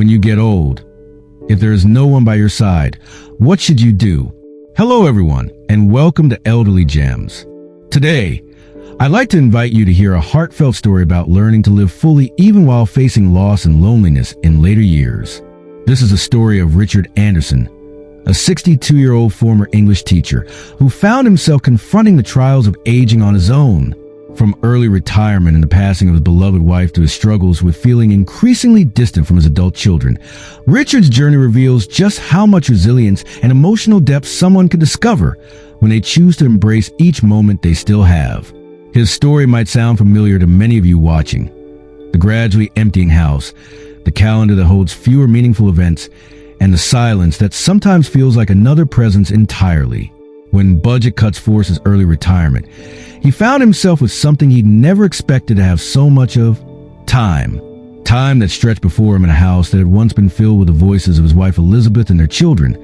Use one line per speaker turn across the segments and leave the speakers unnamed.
When you get old, if there is no one by your side, what should you do? Hello everyone, and welcome to Elderly Gems. Today, I'd like to invite you to hear a heartfelt story about learning to live fully even while facing loss and loneliness in later years. This is a story of Richard Anderson, a 62-year-old former English teacher who found himself confronting the trials of aging on his own. From early retirement and the passing of his beloved wife to his struggles with feeling increasingly distant from his adult children, Richard's journey reveals just how much resilience and emotional depth someone can discover when they choose to embrace each moment they still have. His story might sound familiar to many of you watching. The gradually emptying house, the calendar that holds fewer meaningful events, and the silence that sometimes feels like another presence entirely. When budget cuts forced his early retirement, he found himself with something he'd never expected to have so much of: time. Time that stretched before him in a house that had once been filled with the voices of his wife Elizabeth and their children,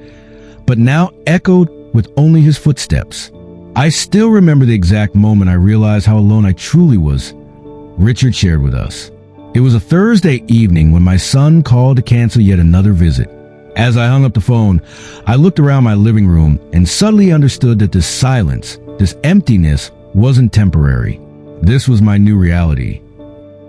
but now echoed with only his footsteps. I still remember the exact moment I realized how alone I truly was, Richard shared with us. It was a Thursday evening when my son called to cancel yet another visit. As I hung up the phone, I looked around my living room and suddenly understood that this silence, this emptiness, wasn't temporary. This was my new reality.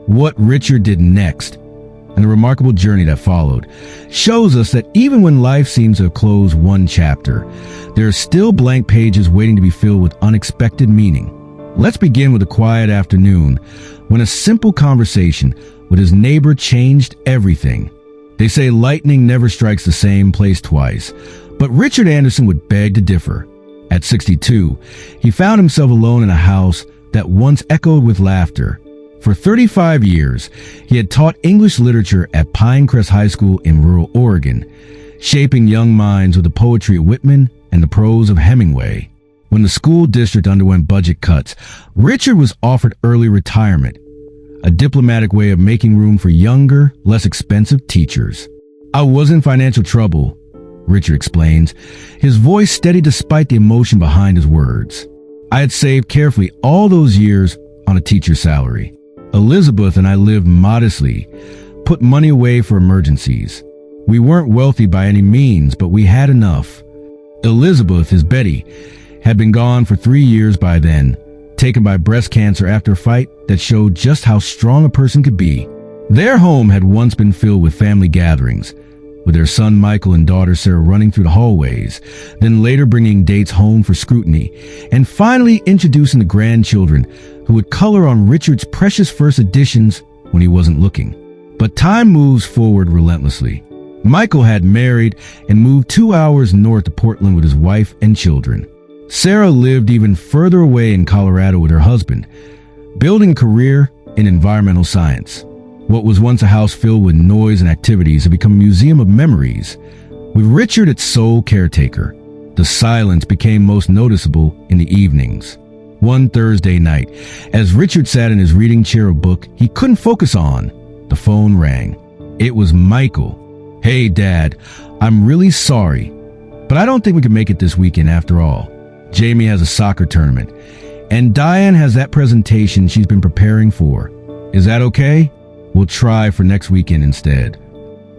What Richard did next, and the remarkable journey that followed, shows us that even when life seems to have closed one chapter, there are still blank pages waiting to be filled with unexpected meaning. Let's begin with a quiet afternoon when a simple conversation with his neighbor changed everything. They say lightning never strikes the same place twice, but Richard Anderson would beg to differ. At 62, he found himself alone in a house that once echoed with laughter. For 35 years, he had taught English literature at Pinecrest High School in rural Oregon, shaping young minds with the poetry of Whitman and the prose of Hemingway. When the school district underwent budget cuts, Richard was offered early retirement, a diplomatic way of making room for younger, less expensive teachers. I was in financial trouble, Richard explains, his voice steady despite the emotion behind his words. I had saved carefully all those years on a teacher's salary. Elizabeth and I lived modestly, put money away for emergencies. We weren't wealthy by any means, but we had enough. Elizabeth, his Betty, had been gone for 3 years by then, taken by breast cancer after a fight that showed just how strong a person could be. Their home had once been filled with family gatherings, with their son Michael and daughter Sarah running through the hallways, then later bringing dates home for scrutiny, and finally introducing the grandchildren who would color on Richard's precious first editions when he wasn't looking. But time moves forward relentlessly. Michael had married and moved 2 hours north to Portland with his wife and children. Sarah lived even further away in Colorado with her husband, building a career in environmental science. What was once a house filled with noise and activities had become a museum of memories, with Richard its sole caretaker. The silence became most noticeable in the evenings. One Thursday night, as Richard sat in his reading chair, a book he couldn't focus on, the phone rang. It was Michael. "Hey, Dad, I'm really sorry, but I don't think we can make it this weekend after all. Jamie has a soccer tournament, and Diane has that presentation she's been preparing for. Is that okay? We'll try for next weekend instead."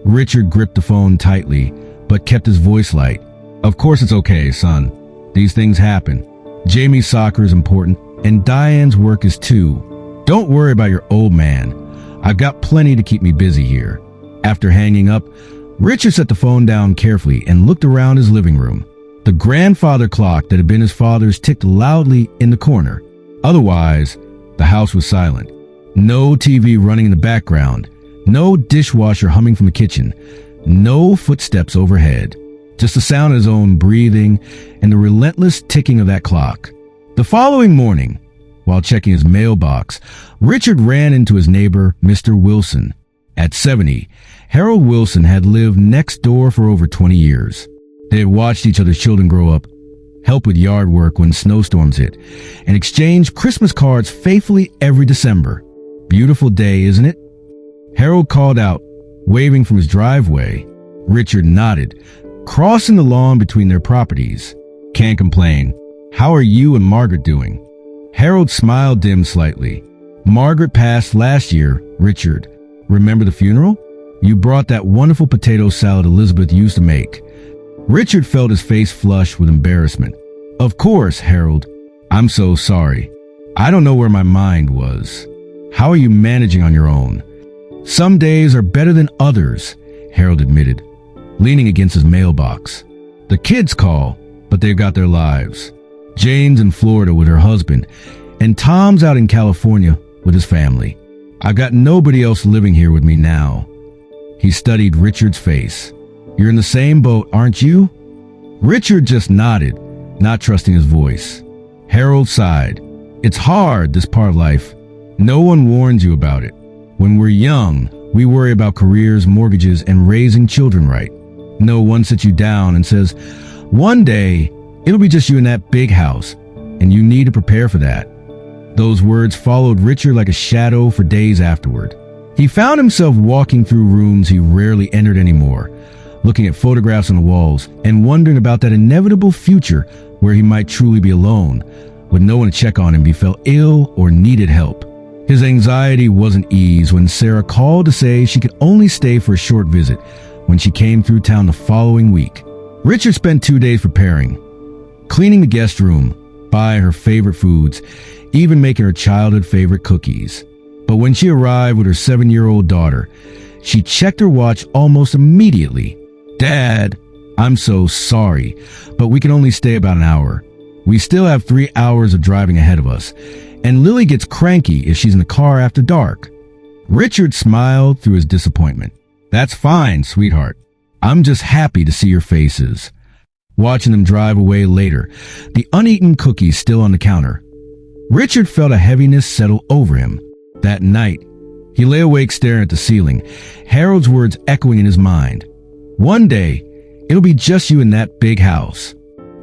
Richard gripped the phone tightly, but kept his voice light. "Of course it's okay, son. These things happen. Jamie's soccer is important, and Diane's work is too. Don't worry about your old man. I've got plenty to keep me busy here." After hanging up, Richard set the phone down carefully and looked around his living room. The grandfather clock that had been his father's ticked loudly in the corner. Otherwise, the house was silent. No TV running in the background, no dishwasher humming from the kitchen, no footsteps overhead. Just the sound of his own breathing and the relentless ticking of that clock. The following morning, while checking his mailbox, Richard ran into his neighbor, Mr. Wilson. At 70, Harold Wilson had lived next door for over 20 years. They had watched each other's children grow up, helped with yard work when snowstorms hit, and exchanged Christmas cards faithfully every December. "Beautiful day, isn't it?" Harold called out, waving from his driveway. Richard nodded, crossing the lawn between their properties. "Can't complain. How are you and Margaret doing?" Harold's smile dimmed slightly. "Margaret passed last year, Richard. Remember the funeral?" You brought that wonderful potato salad Elizabeth used to make. Richard felt his face flush with embarrassment. Of course, Harold. I'm so sorry. I don't know where my mind was. How are you managing on your own? Some days are better than others, Harold admitted, leaning against his mailbox. The kids call, but they've got their lives. Jane's in Florida with her husband, and Tom's out in California with his family. I've got nobody else living here with me now. He studied Richard's face. You're in the same boat, aren't you? Richard just nodded, not trusting his voice. Harold sighed. It's hard, this part of life. No one warns you about it. When we're young, we worry about careers, mortgages, and raising children right. No one sits you down and says, one day, it'll be just you in that big house, and you need to prepare for that. Those words followed Richard like a shadow for days afterward. He found himself walking through rooms he rarely entered anymore, looking at photographs on the walls and wondering about that inevitable future where he might truly be alone, with no one to check on him if he felt ill or needed help. His anxiety wasn't eased when Sarah called to say she could only stay for a short visit when she came through town the following week. Richard spent 2 days preparing, cleaning the guest room, buying her favorite foods, even making her childhood favorite cookies. But when she arrived with her 7-year-old daughter, she checked her watch almost immediately. Dad, I'm so sorry, but we can only stay about an hour. We still have 3 hours of driving ahead of us, and Lily gets cranky if she's in the car after dark. Richard smiled through his disappointment. That's fine, sweetheart. I'm just happy to see your faces. Watching them drive away later, the uneaten cookies still on the counter, Richard felt a heaviness settle over him. That night, he lay awake staring at the ceiling, Harold's words echoing in his mind. One day, it'll be just you in that big house.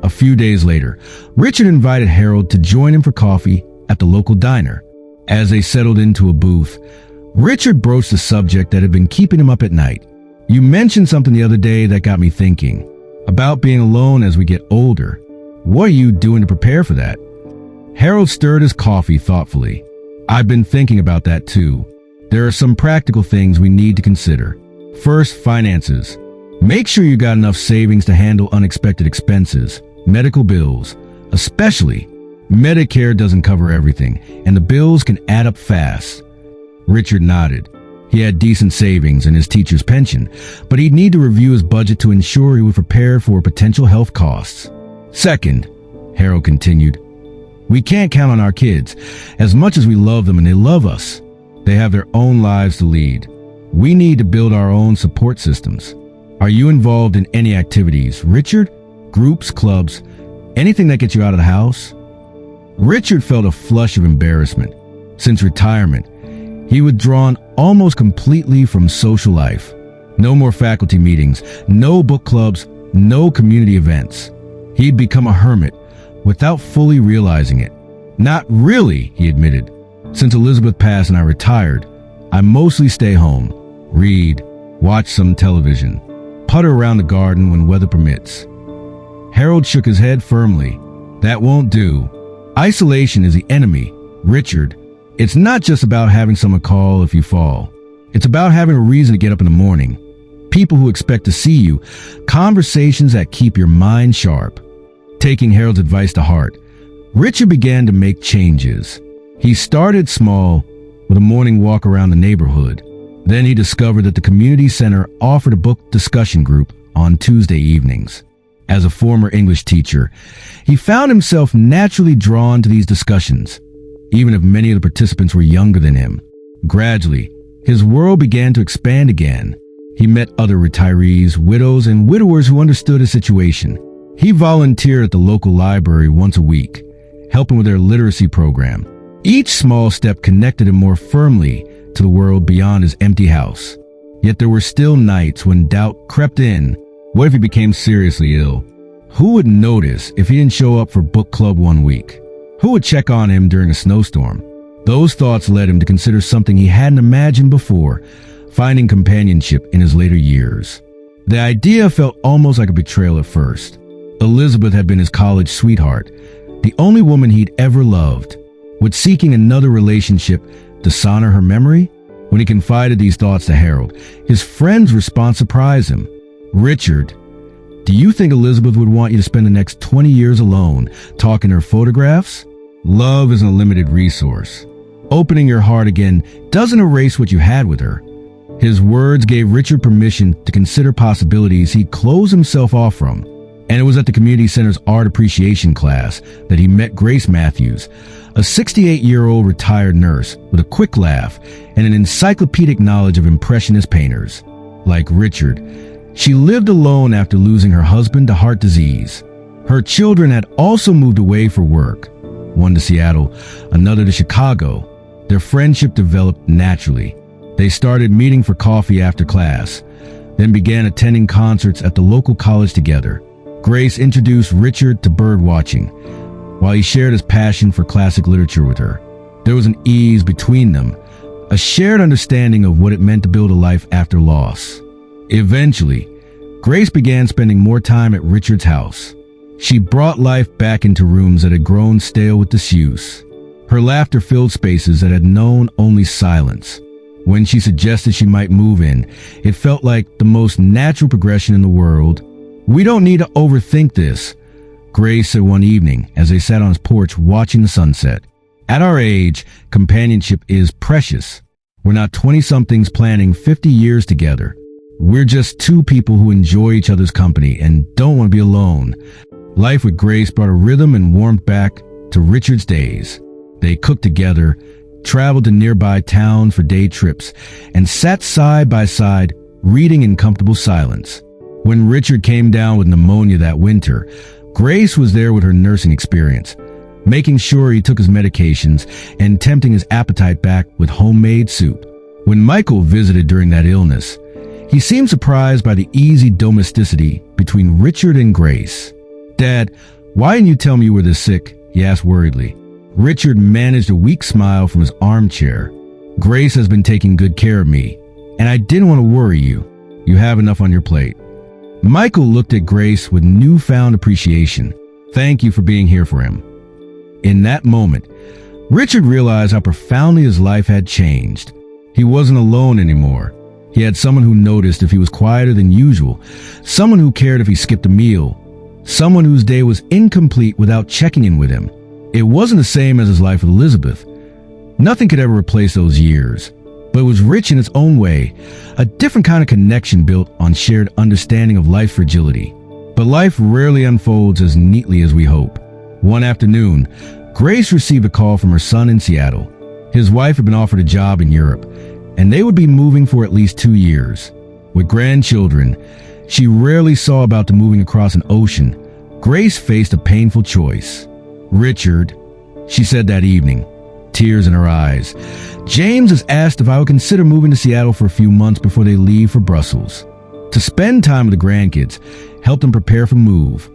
A few days later, Richard invited Harold to join him for coffee at the local diner. As they settled into a booth, Richard broached the subject that had been keeping him up at night. You mentioned something the other day that got me thinking about being alone as we get older. What are you doing to prepare for that? Harold stirred his coffee thoughtfully. I've been thinking about that too. There are some practical things we need to consider. First, finances. Make sure you got enough savings to handle unexpected expenses, medical bills, especially. Medicare doesn't cover everything, and the bills can add up fast. Richard nodded. He had decent savings and his teacher's pension, but he'd need to review his budget to ensure he was prepared for potential health costs. Second, Harold continued, we can't count on our kids. As much as we love them and they love us, they have their own lives to lead. We need to build our own support systems. Are you involved in any activities, Richard? Groups, clubs, anything that gets you out of the house? Richard felt a flush of embarrassment. Since retirement, he withdrawn almost completely from social life. No more faculty meetings, no book clubs, no community events. He'd become a hermit without fully realizing it. Not really, he admitted. Since Elizabeth passed and I retired, I mostly stay home, read, watch some television, putter around the garden when weather permits. Harold shook his head firmly. That won't do. Isolation is the enemy, Richard. It's not just about having someone call if you fall. It's about having a reason to get up in the morning. People who expect to see you. Conversations that keep your mind sharp. Taking Harold's advice to heart, Richard began to make changes. He started small with a morning walk around the neighborhood. Then he discovered that the community center offered a book discussion group on Tuesday evenings. As a former English teacher, he found himself naturally drawn to these discussions, even if many of the participants were younger than him. Gradually, his world began to expand again. He met other retirees, widows, and widowers who understood his situation. He volunteered at the local library once a week, helping with their literacy program. Each small step connected him more firmly to the world beyond his empty house. Yet there were still nights when doubt crept in. What if he became seriously ill? Who would notice if he didn't show up for book club one week? Who would check on him during a snowstorm? Those thoughts led him to consider something he hadn't imagined before, finding companionship in his later years. The idea felt almost like a betrayal at first. Elizabeth had been his college sweetheart, the only woman he'd ever loved. Would seeking another relationship dishonor her memory? When he confided these thoughts to Harold, his friend's response surprised him. "Richard, do you think Elizabeth would want you to spend the next 20 years alone talking her photographs? Love isn't a limited resource. Opening your heart again doesn't erase what you had with her." His words gave Richard permission to consider possibilities he'd closed himself off from. And it was at the community center's art appreciation class that he met Grace Matthews, a 68-year-old retired nurse with a quick laugh and an encyclopedic knowledge of impressionist painters. Like Richard, she lived alone after losing her husband to heart disease. Her children had also moved away for work, one to Seattle, another to Chicago. Their friendship developed naturally. They started meeting for coffee after class, then began attending concerts at the local college together. Grace introduced Richard to bird watching, while he shared his passion for classic literature with her. There was an ease between them, a shared understanding of what it meant to build a life after loss. Eventually, Grace began spending more time at Richard's house. She brought life back into rooms that had grown stale with disuse. Her laughter filled spaces that had known only silence. When she suggested she might move in, it felt like the most natural progression in the world. "We don't need to overthink this," Grace said one evening as they sat on his porch watching the sunset. "At our age, companionship is precious. We're not 20-somethings planning 50 years together. We're just two people who enjoy each other's company and don't want to be alone." Life with Grace brought a rhythm and warmth back to Richard's days. They cooked together, traveled to nearby towns for day trips, and sat side by side, reading in comfortable silence. When Richard came down with pneumonia that winter, Grace was there with her nursing experience, making sure he took his medications and tempting his appetite back with homemade soup. When Michael visited during that illness, he seemed surprised by the easy domesticity between Richard and Grace. "Dad, why didn't you tell me you were this sick?" he asked worriedly. Richard managed a weak smile from his armchair. "Grace has been taking good care of me, and I didn't want to worry you. You have enough on your plate." Michael looked at Grace with newfound appreciation. "Thank you for being here for him." In that moment, Richard realized how profoundly his life had changed. He wasn't alone anymore. He had someone who noticed if he was quieter than usual, someone who cared if he skipped a meal, someone whose day was incomplete without checking in with him. It wasn't the same as his life with Elizabeth. Nothing could ever replace those years, but it was rich in its own way, a different kind of connection built on shared understanding of life's fragility. But life rarely unfolds as neatly as we hope. One afternoon, Grace received a call from her son in Seattle. His wife had been offered a job in Europe, and they would be moving for at least 2 years. With grandchildren, she rarely saw about the moving across an ocean. Grace faced a painful choice. "Richard," she said that evening, tears in her eyes, "James has asked if I would consider moving to Seattle for a few months before they leave for Brussels, to spend time with the grandkids, help them prepare for move."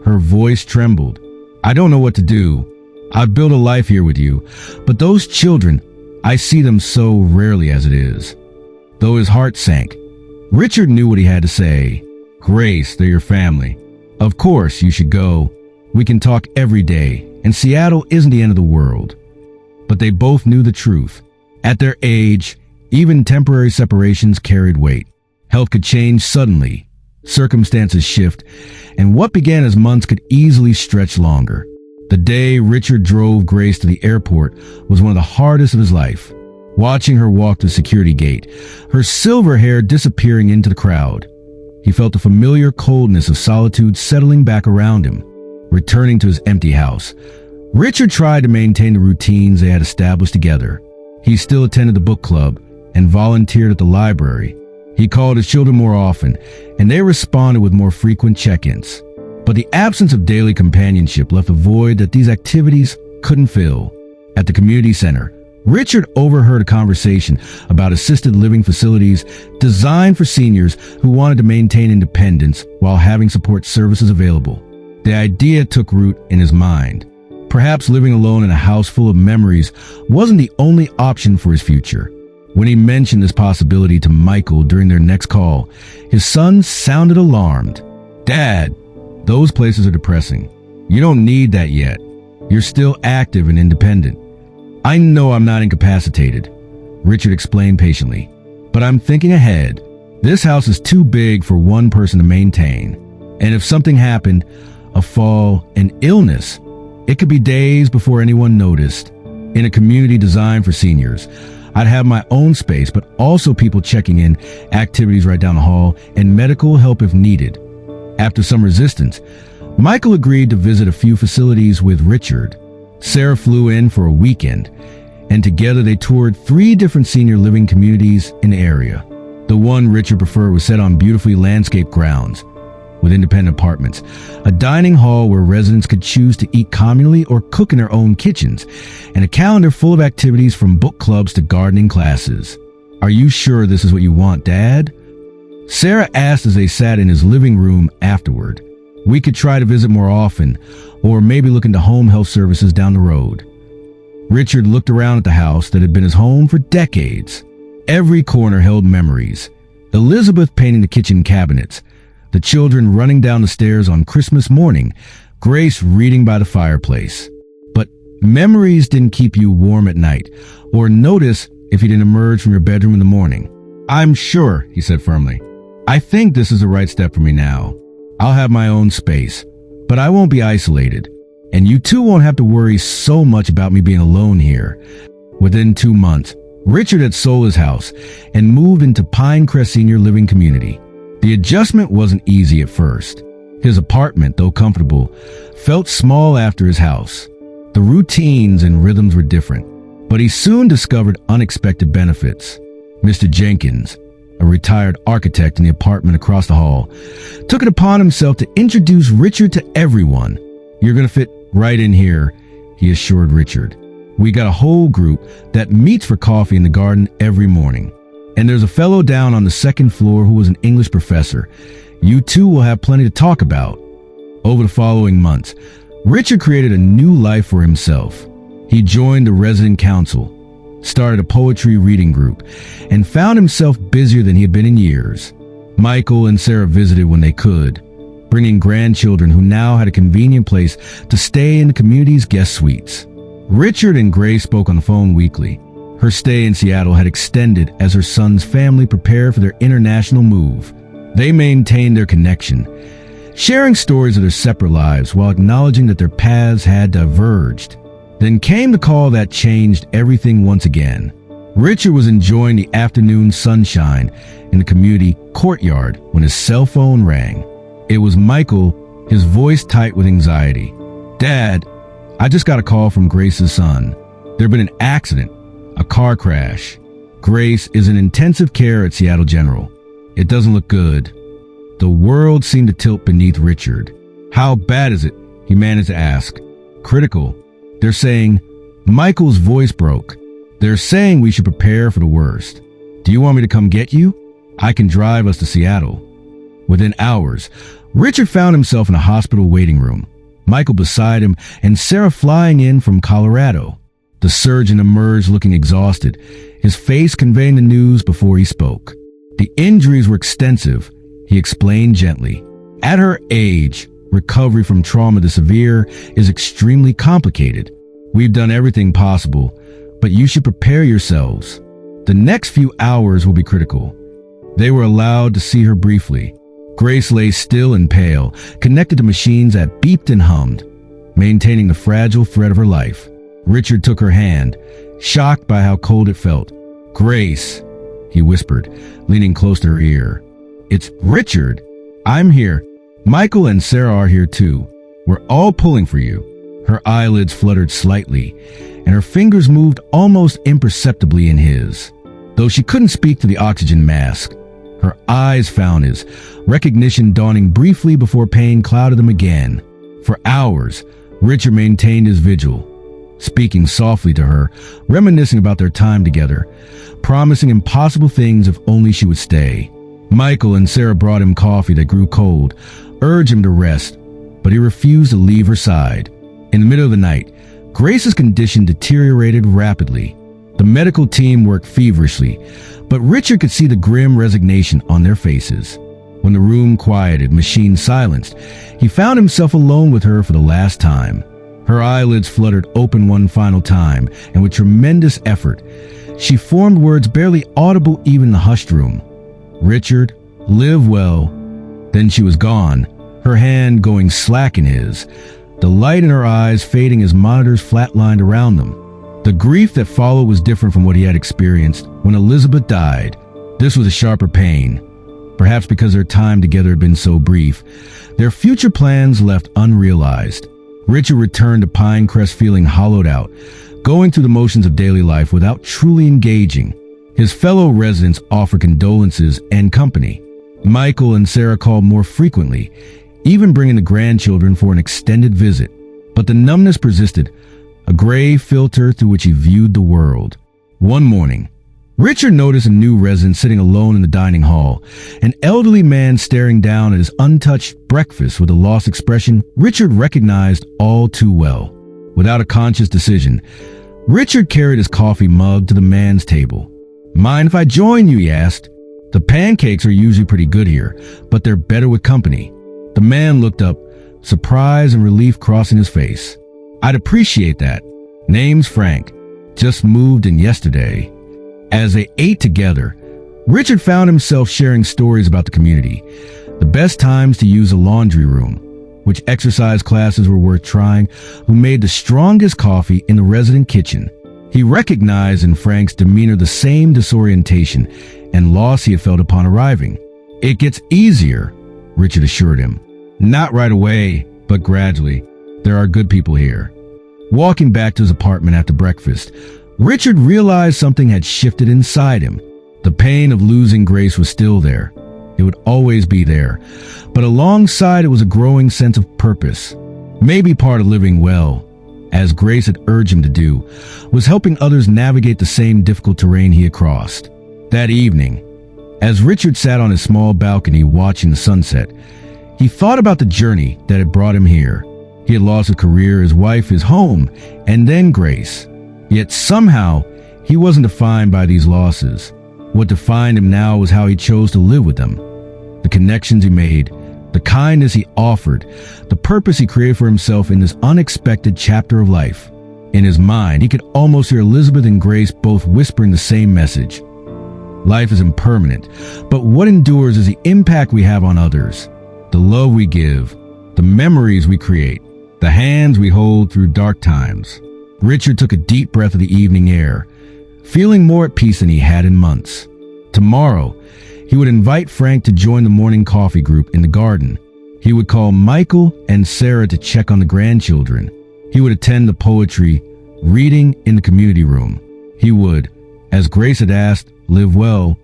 Her voice trembled. "I don't know what to do. I've built a life here with you, but those children, I see them so rarely as it is." Though his heart sank, Richard knew what he had to say. "Grace, they're your family. Of course you should go. We can talk every day, and Seattle isn't the end of the world." But they both knew the truth. At their age, even temporary separations carried weight. Health could change suddenly, circumstances shift, and what began as months could easily stretch longer. The day Richard drove Grace to the airport was one of the hardest of his life. Watching her walk to the security gate, her silver hair disappearing into the crowd, he felt the familiar coldness of solitude settling back around him. Returning to his empty house, Richard tried to maintain the routines they had established together. He still attended the book club and volunteered at the library. He called his children more often, and they responded with more frequent check-ins. But the absence of daily companionship left a void that these activities couldn't fill. At the community center, Richard overheard a conversation about assisted living facilities designed for seniors who wanted to maintain independence while having support services available. The idea took root in his mind. Perhaps living alone in a house full of memories wasn't the only option for his future. When he mentioned this possibility to Michael during their next call, his son sounded alarmed. "Dad, those places are depressing. You don't need that yet. You're still active and independent." "I know I'm not incapacitated. Richard explained patiently. "But I'm thinking ahead. This house is too big for one person to maintain. And if something happened, a fall, an illness, it could be days before anyone noticed. In a community designed for seniors, I'd have my own space, but also people checking in, activities right down the hall, and medical help if needed." After some resistance, Michael agreed to visit a few facilities with Richard. Sarah flew in for a weekend, and together they toured 3 different senior living communities in the area. The one Richard preferred was set on beautifully landscaped grounds, with independent apartments, a dining hall where residents could choose to eat communally or cook in their own kitchens, and a calendar full of activities from book clubs to gardening classes. "Are you sure this is what you want, Dad?" Sarah asked as they sat in his living room afterward. "We could try to visit more often, or maybe look into home health services down the road." Richard looked around at the house that had been his home for decades. Every corner held memories. Elizabeth painting the kitchen cabinets, the children running down the stairs on Christmas morning, Grace reading by the fireplace. But memories didn't keep you warm at night, or notice if you didn't emerge from your bedroom in the morning. "I'm sure," he said firmly. "I think this is the right step for me now. I'll have my own space, but I won't be isolated. And you two won't have to worry so much about me being alone here." Within 2 months, Richard had sold his house and moved into Pinecrest Senior Living Community. The adjustment wasn't easy at first. His apartment, though comfortable, felt small after his house. The routines and rhythms were different, but he soon discovered unexpected benefits. Mr. Jenkins, a retired architect in the apartment across the hall, took it upon himself to introduce Richard to everyone. "You're going to fit right in here," he assured Richard. "We got a whole group that meets for coffee in the garden every morning. And there's a fellow down on the 2nd floor who was an English professor. You two will have plenty to talk about." Over the following months, Richard created a new life for himself. He joined the resident council, started a poetry reading group, and found himself busier than he had been in years. Michael and Sarah visited when they could, bringing grandchildren who now had a convenient place to stay in the community's guest suites. Richard and Grace spoke on the phone weekly. Her stay in Seattle had extended as her son's family prepared for their international move. They maintained their connection, sharing stories of their separate lives while acknowledging that their paths had diverged. Then came the call that changed everything once again. Richard was enjoying the afternoon sunshine in the community courtyard when his cell phone rang. It was Michael, his voice tight with anxiety. "Dad, I just got a call from Grace's son. There'd been an accident, a car crash. Grace is in intensive care at Seattle General. It doesn't look good." The world seemed to tilt beneath Richard. "How bad is it?" he managed to ask. "Critical. They're saying..." Michael's voice broke. "They're saying we should prepare for the worst. Do you want me to come get you? I can drive us to Seattle." Within hours, Richard found himself in a hospital waiting room, Michael beside him, and Sarah flying in from Colorado. The surgeon emerged looking exhausted, his face conveying the news before he spoke. "The injuries were extensive," he explained gently. "At her age, recovery from trauma this severe is extremely complicated. We've done everything possible, but you should prepare yourselves. The next few hours will be critical." They were allowed to see her briefly. Grace lay still and pale, connected to machines that beeped and hummed, maintaining the fragile thread of her life. Richard took her hand, shocked by how cold it felt. "Grace," he whispered, leaning close to her ear. "It's Richard. I'm here. Michael and Sarah are here too. We're all pulling for you." Her eyelids fluttered slightly, and her fingers moved almost imperceptibly in his. Though she couldn't speak to the oxygen mask, her eyes found his, recognition dawning briefly before pain clouded them again. For hours, Richard maintained his vigil, speaking softly to her, reminiscing about their time together, promising impossible things if only she would stay. Michael and Sarah brought him coffee that grew cold, urged him to rest, but he refused to leave her side. In the middle of the night, Grace's condition deteriorated rapidly. The medical team worked feverishly, but Richard could see the grim resignation on their faces. When the room quieted, machines silenced, he found himself alone with her for the last time. Her eyelids fluttered open one final time, and with tremendous effort, She formed words barely audible even in the hushed room. Richard, live well. Then she was gone, her hand going slack in his, the light in her eyes fading as monitors flatlined around them. The grief that followed was different from what he had experienced when Elizabeth died. This was a sharper pain, perhaps because their time together had been so brief. Their future plans left unrealized. Richard returned to Pinecrest feeling hollowed out, going through the motions of daily life without truly engaging. His fellow residents offered condolences and company. Michael and Sarah called more frequently, even bringing the grandchildren for an extended visit. But the numbness persisted, a gray filter through which he viewed the world. One morning, Richard noticed a new resident sitting alone in the dining hall, an elderly man staring down at his untouched breakfast with a lost expression Richard recognized all too well. Without a conscious decision, Richard carried his coffee mug to the man's table. "Mind if I join you?" he asked. "The pancakes are usually pretty good here, but they're better with company." The man looked up, surprise and relief crossing his face. "I'd appreciate that. Name's Frank. Just moved in yesterday." As they ate together, Richard found himself sharing stories about the community, the best times to use a laundry room, which exercise classes were worth trying, who made the strongest coffee in the resident kitchen. He recognized in Frank's demeanor the same disorientation and loss he had felt upon arriving. "It gets easier," Richard assured him. "Not right away, but gradually. There are good people here." Walking back to his apartment after breakfast, Richard realized something had shifted inside him. The pain of losing Grace was still there. It would always be there. But alongside it was a growing sense of purpose. Maybe part of living well, as Grace had urged him to do, was helping others navigate the same difficult terrain he had crossed. That evening, as Richard sat on his small balcony watching the sunset, he thought about the journey that had brought him here. He had lost a career, his wife, his home, and then Grace. Yet somehow, he wasn't defined by these losses. What defined him now was how he chose to live with them. The connections he made, the kindness he offered, the purpose he created for himself in this unexpected chapter of life. In his mind, he could almost hear Elizabeth and Grace both whispering the same message. Life is impermanent, but what endures is the impact we have on others, the love we give, the memories we create, the hands we hold through dark times. Richard took a deep breath of the evening air, feeling more at peace than he had in months. Tomorrow, he would invite Frank to join the morning coffee group in the garden. He would call Michael and Sarah to check on the grandchildren. He would attend the poetry reading in the community room. He would, as Grace had asked, live well.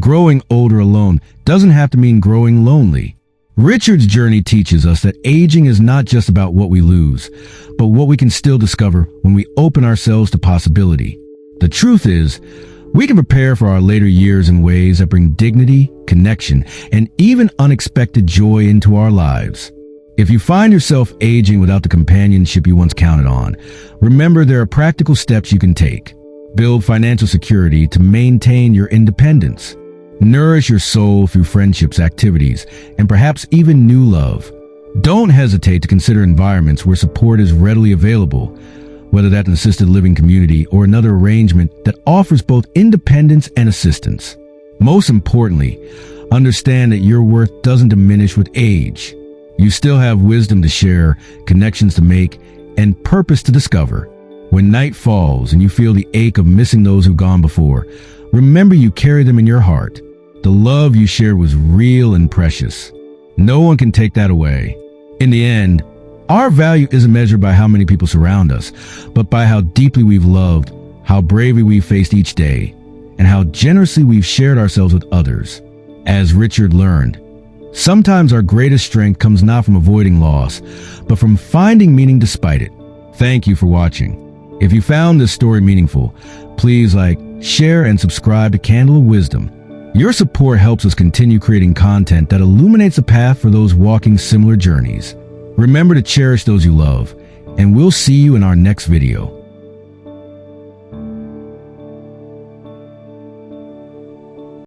Growing older alone doesn't have to mean growing lonely. Richard's journey teaches us that aging is not just about what we lose, but what we can still discover when we open ourselves to possibility. The truth is, we can prepare for our later years in ways that bring dignity, connection, and even unexpected joy into our lives. If you find yourself aging without the companionship you once counted on, remember there are practical steps you can take. Build financial security to maintain your independence. Nourish your soul through friendships, activities, and perhaps even new love. Don't hesitate to consider environments where support is readily available, whether that's an assisted living community or another arrangement that offers both independence and assistance. Most importantly, understand that your worth doesn't diminish with age. You still have wisdom to share, connections to make, and purpose to discover. When night falls and you feel the ache of missing those who've gone before, remember you carry them in your heart. The love you shared was real and precious. No one can take that away. In the end, our value isn't measured by how many people surround us, but by how deeply we've loved, how bravely we've faced each day, and how generously we've shared ourselves with others. As Richard learned, sometimes our greatest strength comes not from avoiding loss, but from finding meaning despite it. Thank you for watching. If you found this story meaningful, please like, share, and subscribe to Candle of Wisdom. Your support helps us continue creating content that illuminates a path for those walking similar journeys. Remember to cherish those you love, and we'll see you in our next video.